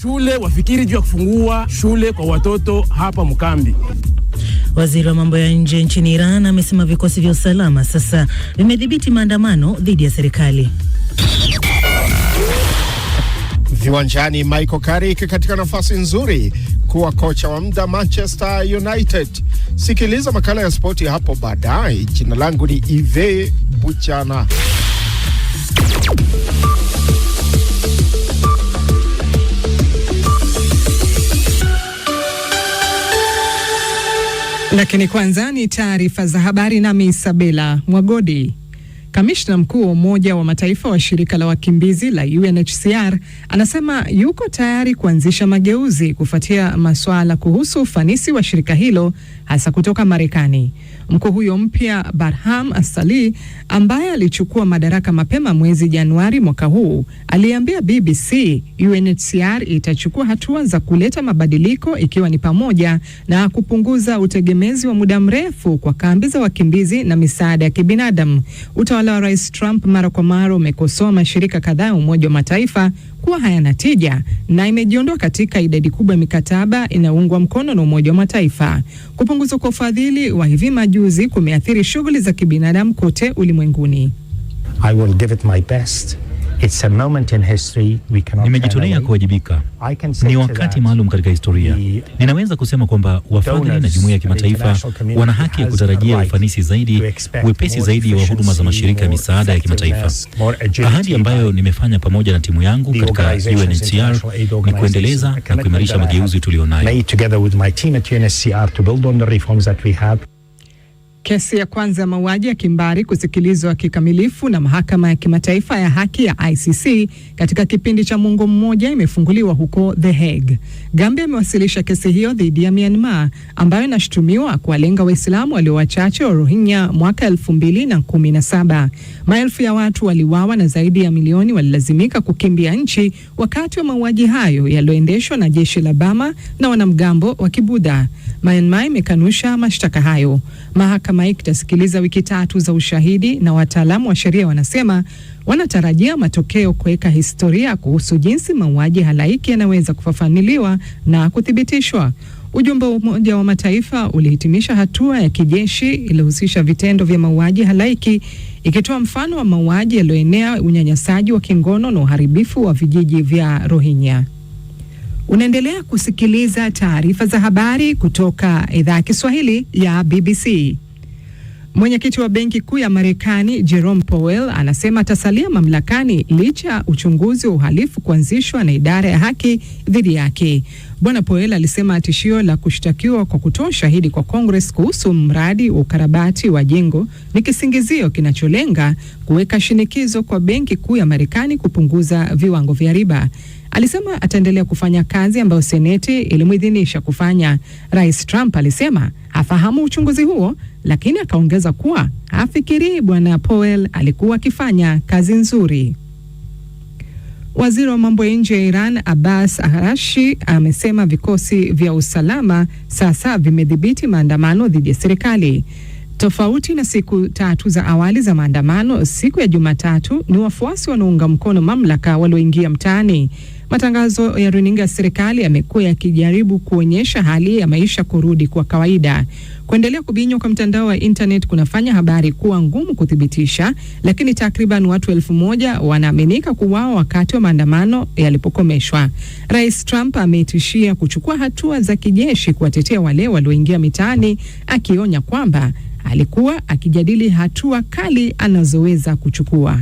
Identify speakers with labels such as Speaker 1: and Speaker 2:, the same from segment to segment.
Speaker 1: shule wafikiri juu ya kufungua shule kwa watoto hapa mkambi.
Speaker 2: Waziri wa mambo ya nje nchini Iran amesema vikosi vya usalama sasa vimedhibiti maandamano dhidi ya serikali.
Speaker 3: Viwanjani, Michael Carrick katika nafasi nzuri kuwa kocha wa muda Manchester United. Sikiliza makala ya spoti hapo baadaye. Jina langu ni Ive Buchana.
Speaker 4: Lakini kwanza ni taarifa za habari na Isabela Mwagodi. Kamishna mkuu wa Umoja wa Mataifa wa shirika la wakimbizi la UNHCR anasema yuko tayari kuanzisha mageuzi kufuatia masuala kuhusu ufanisi wa shirika hilo hasa kutoka Marekani. Mkuu huyo mpya Barham Asali, ambaye alichukua madaraka mapema mwezi Januari mwaka huu, aliambia BBC UNHCR itachukua hatua za kuleta mabadiliko, ikiwa ni pamoja na kupunguza utegemezi wa muda mrefu kwa kambi za wakimbizi na misaada ya kibinadamu. Utawala wa Rais Trump mara kwa mara umekosoa mashirika kadhaa ya Umoja wa Mataifa kuwa hayana tija na imejiondoa katika idadi kubwa ya mikataba inayoungwa mkono na Umoja wa Mataifa. Kupunguzwa kwa ufadhili wa hivi majuzi kumeathiri shughuli za kibinadamu kote ulimwenguni.
Speaker 5: I will give it my best. It's a moment in history we cannot.
Speaker 6: Nimejitolea kuwajibika. Ni wakati maalum katika historia. Ninaweza kusema kwamba wafadhili na jumuiya ya kimataifa wana haki ya kutarajia ufanisi zaidi, wepesi zaidi wa huduma za mashirika ya misaada ya kimataifa. Ahadi ambayo nimefanya pamoja na timu yangu katika UNHCR ni kuendeleza na kuimarisha mageuzi tulionayo.
Speaker 4: Kesi ya kwanza ya mauaji ya kimbari kusikilizwa kikamilifu na mahakama ya kimataifa ya haki ya ICC katika kipindi cha muongo mmoja imefunguliwa huko The Hague. Gambia imewasilisha kesi hiyo dhidi ya Myanmar, ambayo inashutumiwa kuwalenga Waislamu walio wachache wa Rohingya mwaka 2017. Maelfu ya watu waliuawa na zaidi ya milioni walilazimika kukimbia nchi wakati wa mauaji hayo yaliyoendeshwa na jeshi la Burma na wanamgambo wa Kibudha. Myanmar imekanusha mashtaka hayo. Mahakama itasikiliza wiki 3 za ushahidi na wataalamu wa sheria wanasema wanatarajia matokeo kuweka historia kuhusu jinsi mauaji halaiki yanaweza kufafanuliwa na kuthibitishwa. Ujumbe wa Umoja wa Mataifa ulihitimisha hatua ya kijeshi iliyohusisha vitendo vya mauaji halaiki, ikitoa mfano wa mauaji yaliyoenea, unyanyasaji wa kingono na uharibifu wa vijiji vya Rohingya. Unaendelea kusikiliza taarifa za habari kutoka idhaa ya Kiswahili ya BBC. Mwenyekiti wa Benki Kuu ya Marekani Jerome Powell anasema atasalia mamlakani licha uchunguzi wa uhalifu kuanzishwa na idara ya haki dhidi yake. Bwana Powell alisema tishio la kushtakiwa kwa kutoa shahidi kwa Congress kuhusu mradi wa ukarabati wa jengo ni kisingizio kinacholenga kuweka shinikizo kwa Benki Kuu ya Marekani kupunguza viwango vya riba. Alisema ataendelea kufanya kazi ambayo Seneti ilimuidhinisha kufanya. Rais Trump alisema hafahamu uchunguzi huo, lakini akaongeza kuwa hafikiri Bwana Powell alikuwa akifanya kazi nzuri. Waziri wa mambo ya nje ya Iran Abbas Araghchi amesema vikosi vya usalama sasa vimedhibiti maandamano dhidi ya serikali. Tofauti na siku 3 za awali za maandamano, siku ya Jumatatu ni wafuasi wanaounga mkono mamlaka walioingia mtaani. Matangazo ya runinga ya serikali yamekuwa yakijaribu kuonyesha hali ya maisha kurudi kwa kawaida. Kuendelea kubinywa kwa mtandao wa internet kunafanya habari kuwa ngumu kuthibitisha, lakini takriban watu 1000 wanaaminika kuuawa wakati wa maandamano yalipokomeshwa. Rais Trump ametishia kuchukua hatua za kijeshi kuwatetea wale walioingia mitaani, akionya kwamba alikuwa akijadili hatua kali anazoweza kuchukua.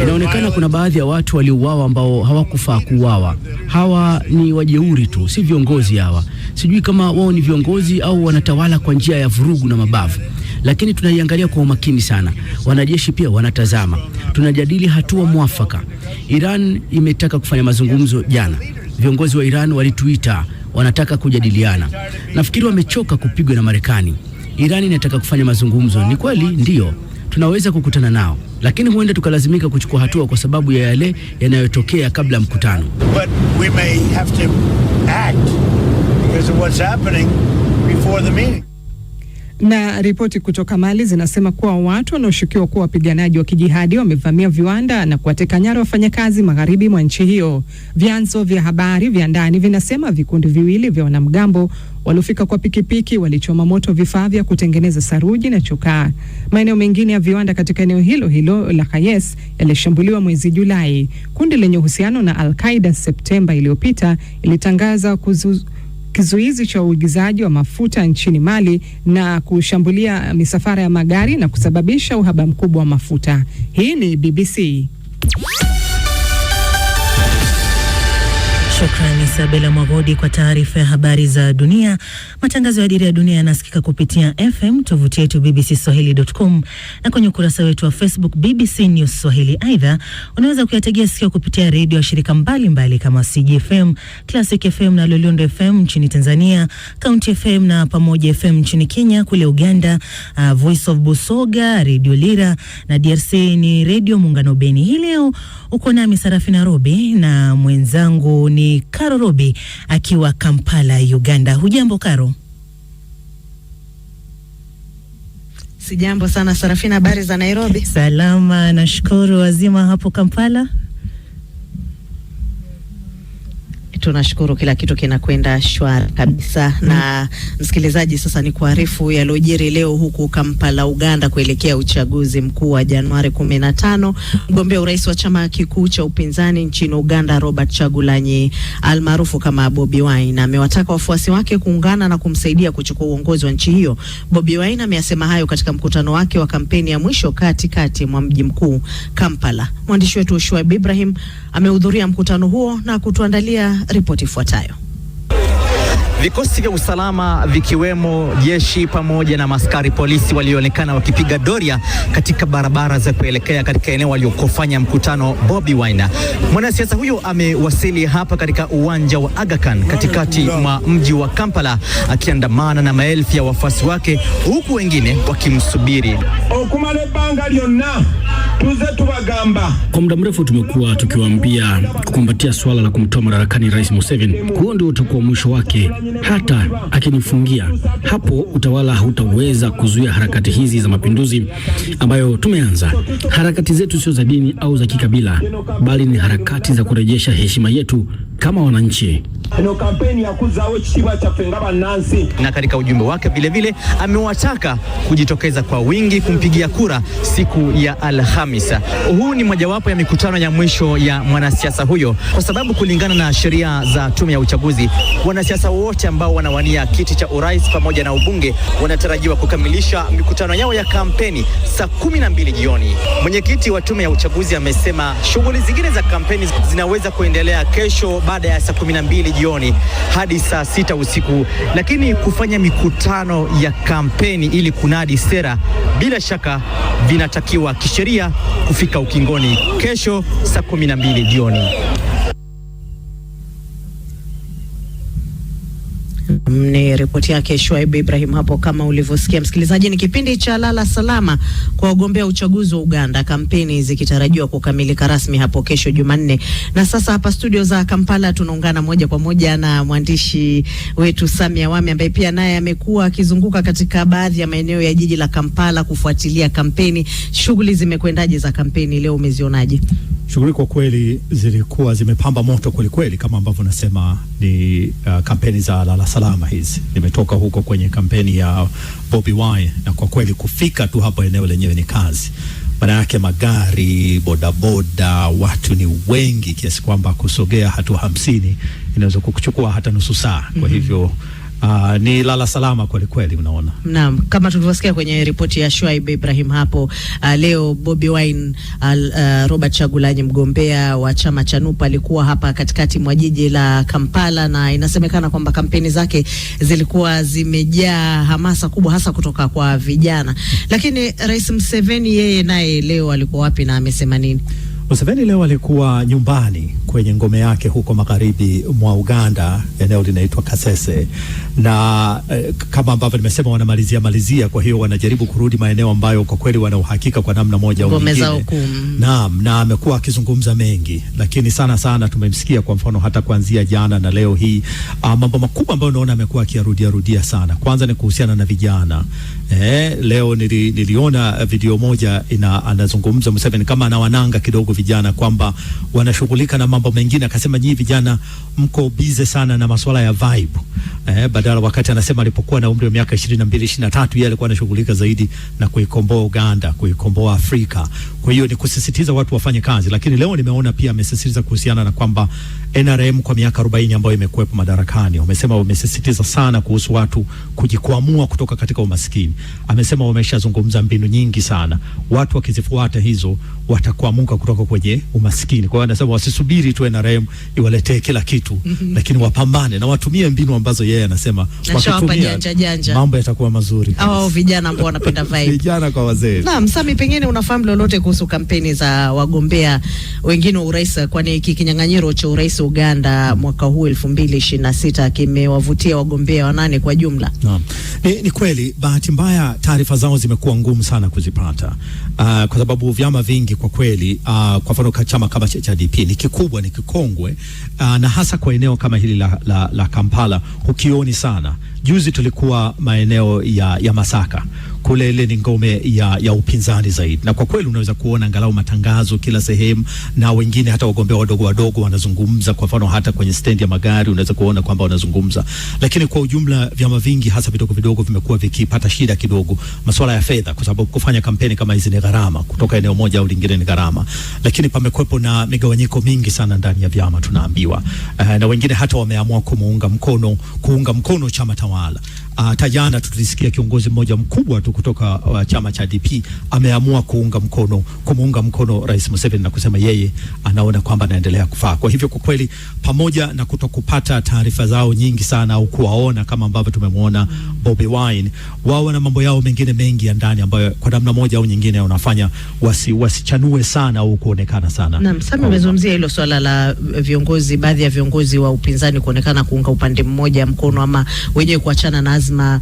Speaker 7: Inaonekana kuna baadhi ya watu waliouawa ambao hawakufaa kuuawa. Hawa ni wajeuri tu, si viongozi hawa. Sijui kama wao ni viongozi au wanatawala kwa njia ya vurugu na mabavu. Lakini tunaiangalia kwa umakini sana. Wanajeshi pia wanatazama. Tunajadili hatua mwafaka. Iran imetaka kufanya mazungumzo jana. Viongozi wa Iran walituita, wanataka kujadiliana. Nafikiri wamechoka kupigwa na Marekani. Iran inataka kufanya mazungumzo. Ni kweli, ndio. Tunaweza kukutana nao, lakini huenda tukalazimika kuchukua hatua kwa sababu ya yale yanayotokea kabla mkutano.
Speaker 8: But we may have to act because of what's happening before the meeting.
Speaker 4: Na ripoti kutoka Mali zinasema kuwa watu wanaoshukiwa kuwa wapiganaji wa kijihadi wamevamia viwanda na kuwateka nyara wafanyakazi magharibi mwa nchi hiyo. Vyanzo vya habari vya ndani vinasema vikundi viwili vya wanamgambo waliofika kwa pikipiki walichoma moto vifaa vya kutengeneza saruji na chokaa. Maeneo mengine ya viwanda katika eneo hilo hilo la Kayes yalishambuliwa mwezi Julai. Kundi lenye uhusiano na Al-Qaeda Septemba iliyopita ilitangaza kizuizi cha uigizaji wa mafuta nchini Mali na kushambulia misafara ya magari na kusababisha uhaba mkubwa wa mafuta. Hii ni BBC.
Speaker 2: Shukrani Sabela Mwagodi kwa taarifa ya habari za dunia. Matangazo ya Dira ya Dunia yanasikika kupitia FM, tovuti yetu bbcswahili.com na kwenye ukurasa wetu wa Facebook BBC News Swahili. Aidha, unaweza kuyategea sikio kupitia redio shirika mbalimbali kama CGFM, Classic FM na Loliondo FM nchini Tanzania, County FM na Pamoja FM nchini Kenya. Kule Uganda, Voice of Busoga, Radio Lira, na DRC ni Radio Muungano Beni. Hii leo uko nami Sarafina Robi na mwenzangu ni Karo Robi akiwa Kampala, Uganda. Hujambo Karo?
Speaker 9: Sijambo sana Sarafina, habari za Nairobi?
Speaker 2: Salama, nashukuru. Wazima hapo Kampala?
Speaker 9: Tunashukuru, kila kitu kinakwenda shwari kabisa. Na msikilizaji, sasa ni kuarifu yalojiri leo huku Kampala, Uganda, kuelekea uchaguzi mkuu wa Januari 15. Mgombea urais wa chama kikuu cha upinzani nchini Uganda, Robert Chagulanyi almaarufu kama Bobi Wine, amewataka wafuasi wake kuungana na kumsaidia kuchukua uongozi wa nchi hiyo. Bobi Wine ameyasema hayo katika mkutano wake wa kampeni ya mwisho katikati mwa mji mkuu Kampala. Mwandishi wetu Shuaib Ibrahim amehudhuria mkutano huo na kutuandalia ripoti ifuatayo.
Speaker 10: Vikosi vya usalama vikiwemo jeshi pamoja na maskari polisi walionekana wakipiga doria katika barabara za kuelekea katika eneo waliokofanya mkutano Bobi Wine. Mwanasiasa huyo amewasili hapa katika uwanja wa Aga Khan katikati mwa mji wa Kampala akiandamana na maelfu ya wafuasi wake, huku wengine wakimsubiri.
Speaker 7: Kwa muda mrefu tumekuwa tukiwaambia kukumbatia swala la kumtoa madarakani Rais Museveni. Huo ndio utakuwa mwisho wake. Hata akinifungia hapo, utawala hautaweza kuzuia harakati hizi za mapinduzi ambayo tumeanza. Harakati zetu sio za dini au za kikabila, bali ni harakati za kurejesha heshima yetu kama wananchi.
Speaker 10: Na katika ujumbe wake vile vile amewataka kujitokeza kwa wingi kumpigia kura siku ya Alhamisa. Huu ni mojawapo ya mikutano ya mwisho ya mwanasiasa huyo, kwa sababu kulingana na sheria za tume ya uchaguzi, wanasiasa wote ambao wanawania kiti cha urais pamoja na ubunge wanatarajiwa kukamilisha mikutano yao ya kampeni saa 12 jioni. Mwenyekiti wa tume ya uchaguzi amesema shughuli zingine za kampeni zinaweza kuendelea kesho baada ya saa 12 jioni hadi saa 6 usiku, lakini kufanya mikutano ya kampeni ili kunadi sera bila shaka vinatakiwa kisheria kufika ukingoni kesho saa 12 jioni.
Speaker 9: Ni ripoti yake Shuaib Ibrahim hapo. Kama ulivyosikia msikilizaji, ni kipindi cha lala salama kwa wagombea uchaguzi wa Uganda, kampeni zikitarajiwa kukamilika rasmi hapo kesho Jumanne. Na sasa hapa studio za Kampala tunaungana moja kwa moja na mwandishi wetu Samia Wami, ambaye pia naye amekuwa akizunguka katika baadhi ya maeneo ya jiji la Kampala kufuatilia kampeni. Shughuli zimekwendaje za kampeni leo, umezionaje?
Speaker 11: Shughuli kwa kweli zilikuwa zimepamba moto kweli kweli, kama ambavyo nasema ni kampeni za lala salama hizi. Nimetoka huko kwenye kampeni ya Bobi Wine na kwa kweli kufika tu hapo eneo lenyewe ni kazi. Maana yake magari, bodaboda, watu ni wengi kiasi kwamba kusogea hatua 50 inaweza kukuchukua hata nusu saa. Kwa hivyo ni lala salama kweli kweli, unaona.
Speaker 9: Naam, kama tulivyosikia kwenye ripoti ya Shuaib Ibrahim hapo, leo Bobi Wine, Robert Chagulanyi mgombea wa chama cha NUP alikuwa hapa katikati mwa jiji la Kampala, na inasemekana kwamba kampeni zake zilikuwa zimejaa hamasa kubwa hasa kutoka kwa vijana. Lakini Rais Museveni yeye naye leo alikuwa wapi na amesema nini?
Speaker 11: Museveni leo alikuwa nyumbani kwenye ngome yake huko magharibi mwa Uganda, eneo linaitwa Kasese, na kama ambavyo nimesema wanamalizia, kwa hiyo wanajaribu kurudi maeneo ambayo kwa kweli wana uhakika kwa namna moja au nyingine. Naam, na amekuwa akizungumza mengi, lakini sana tumemsikia kwa mfano hata kuanzia jana na leo hii mambo makubwa ambayo naona amekuwa akirudia sana. Kwanza ni kuhusiana na vijana. Leo niliona video moja anazungumza Museveni kama anawananga kidogo vijana kwamba wanashughulika na mambo mengine. Akasema nyinyi vijana mko busy sana na masuala ya vibe. Badala wakati anasema alipokuwa na umri wa miaka 22 23 yeye alikuwa anashughulika zaidi na kuikomboa Uganda, kuikomboa Afrika. Kwa hiyo ni kusisitiza watu wafanye kazi, lakini leo nimeona pia amesisitiza kuhusiana na kwamba NRM kwa miaka 40 ambayo imekuwepo madarakani, wamesema wamesisitiza sana kuhusu watu kujikwamua kutoka katika umaskini. Amesema wameshazungumza mbinu nyingi sana, watu wakizifuata hizo watakwamuka kutoka kwenye umaskini. Kwa hiyo anasema wasisubiri tu NRM iwaletee kila kitu, lakini wapambane na watumie mbinu ambazo yeye anasema wakitumia mambo yatakuwa mazuri.
Speaker 9: Hao vijana ambao wanapenda vibe.
Speaker 11: Vijana kwa wazee.
Speaker 9: Naam, Sami, pengine unafahamu lolote kuhusu kampeni za wagombea wengine wa urais, kwani kinyang'anyiro cha urais Uganda mwaka huu 2026 kimewavutia wagombea 8 kwa jumla?
Speaker 11: Naam. Ni kweli, bahati mbaya taarifa zao zimekuwa ngumu sana kuzipata. Kwa sababu vyama vingi kwa kweli, kwa mfano chama kama cha DP ni kikubwa, ni kikongwe, na hasa kwa eneo kama hili la Kampala hukioni sana. Juzi tulikuwa maeneo ya Masaka, kule ile ni ngome ya upinzani zaidi, na kwa kweli unaweza kuona angalau matangazo kila sehemu, na wengine hata wagombea wadogo wanazungumza. Kwa mfano hata kwenye stendi ya magari unaweza kuona kwamba wanazungumza, lakini kwa ujumla vyama vingi hasa vidogo vimekuwa vikipata shida kidogo masuala ya fedha, kwa sababu kufanya kampeni kama hizi ni gharama, kutoka eneo moja au lingine ni gharama. Lakini pamekuwepo na migawanyiko mingi sana ndani ya vyama tunaambiwa, na wengine hata wameamua kuunga mkono chama tawala. Tajana tulisikia kiongozi mmoja mkubwa tu kutoka chama cha DP ameamua kumuunga mkono Rais Museveni na kusema yeye anaona kwamba anaendelea kufaa. Kwa hivyo kwa kweli, pamoja na kutokupata taarifa zao nyingi sana au kuwaona kama ambavyo tumemwona Bobi Wine, wao na mambo yao mengine mengi ya ndani ambayo kwa namna moja au nyingine wanafanya wasichanue sana au kuonekana sana.
Speaker 9: Naam, sasa umezungumzia hilo swala la baadhi ya viongozi wa upinzani kuonekana kuunga upande mmoja mkono ama wenyewe kuachana na azma